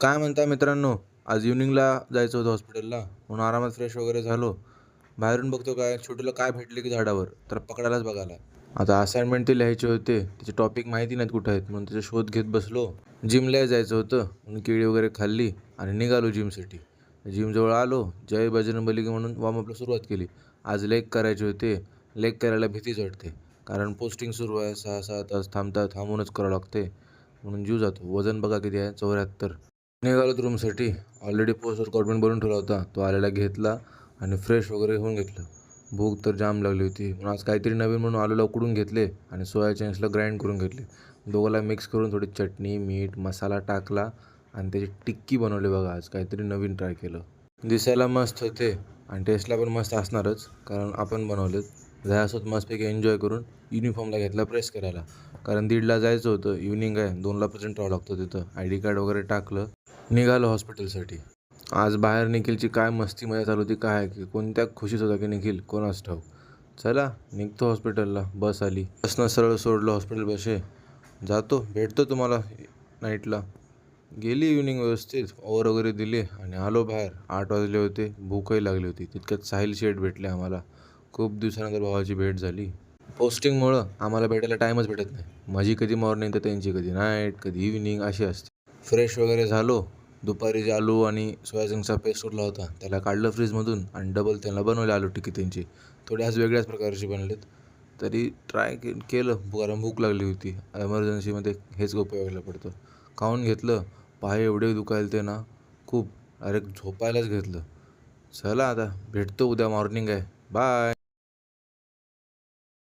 काय म्हणता मित्रांनो? आज इव्हनिंगला जायचं होतं हॉस्पिटलला म्हणून आरामात फ्रेश वगैरे झालो. बाहेरून बघतो काय छोटूला काय भेटले की झाडावर तर पकडायलाच बघायला. आता असाइनमेंट ते लिहायचे होते, त्याचे टॉपिक माहिती नाहीत कुठं आहेत म्हणून त्याचा शोध घेत बसलो. जिमला जायचं होतं म्हणून केळी वगैरे खाल्ली आणि निघालो जिमसाठी. जिमजवळ आलो, जय बजरंगबली म्हणून वॉर्मअपला सुरुवात केली. आज लेग करायचे होते. लेग करायला भीतीच वाटते, कारण पोस्टिंग सुरू आहे. 6-6 तास थांबूनच करावं लागते म्हणून जीव जातो. वजन बघा किती आहे, 74. निघालो रूमसाठी. ऑलरेडी पोस्ट वर्कआउट बनवून ठेवला होता, तो आलेला घेतला आणि फ्रेश वगैरे होऊन घेतलं. भूक तर जाम लागली होती म्हणून आज काहीतरी नवीन म्हणून आलूला उकडून घेतले आणि सोया चंक्सला ग्राइंड करून घेतले. दोघाला मिक्स करून थोडी चटणी मीठ मसाला टाकला आणि त्याची टिक्की बनवली. बघा आज काहीतरी नवीन ट्राय केलं. दिसायला मस्त होते आणि टेस्टला पण मस्त असणारच, कारण आपण बनवलेत. जायचं मस्तपैकी एन्जॉय करून युनिफॉर्मला घेतला प्रेस करायला, कारण 1:30ला जायचं होतं. इव्हनिंग आहे, 2ला प्रेझेंट राहावं लागतं तिथं. ID कार्ड वगैरे टाकलं, निघालो हॉस्पिटलसाठी. आज बाहेर निखिलची काय मस्ती मजा चालू होती, काय की कोणत्या खुशीत होता की निखिल कोणास ठाऊक. चला निघतो हॉस्पिटलला. बस आली, बसनं सरळ सोडलं हॉस्पिटल बसे. जातो भेटतो तुम्हाला नाईटला. गेली इव्हनिंग व्यवस्थित, ओव्हर वगैरे दिले आणि आलो बाहेर. 8 वाजले होते, भूकही लागली होती. तितक्यात साहिल शेठ भेटले आम्हाला. खूप दिवसानंतर भावाची भेट झाली. पोस्टिंगमुळं आम्हाला भेटायला टाईमच भेटत नाही. माझी कधी मॉर्निंग तर त्यांची कधी नाईट कधी इव्हनिंग अशी असते. फ्रेश वगैरे झालो. दुपारी जे आलू आणि सोयाचंक्सचा पेस्ट उरला होता त्याला काढलं फ्रीजमधून आणि डबल त्यांना बनवले आलू टिक्की त्यांची. थोडी आज वेगळ्याच प्रकारची बनलेत, तरी ट्राय केलं कारण भूक लागली होती. एमर्जन्सीमध्ये हेच उपयोगाला पडतं. खाऊन घेतलं. पाय एवढे दुखायला ते ना खूप, डायरेक्ट झोपायलाच घेतलं. चला आता भेटतो उद्या, मॉर्निंग आहे. बाय.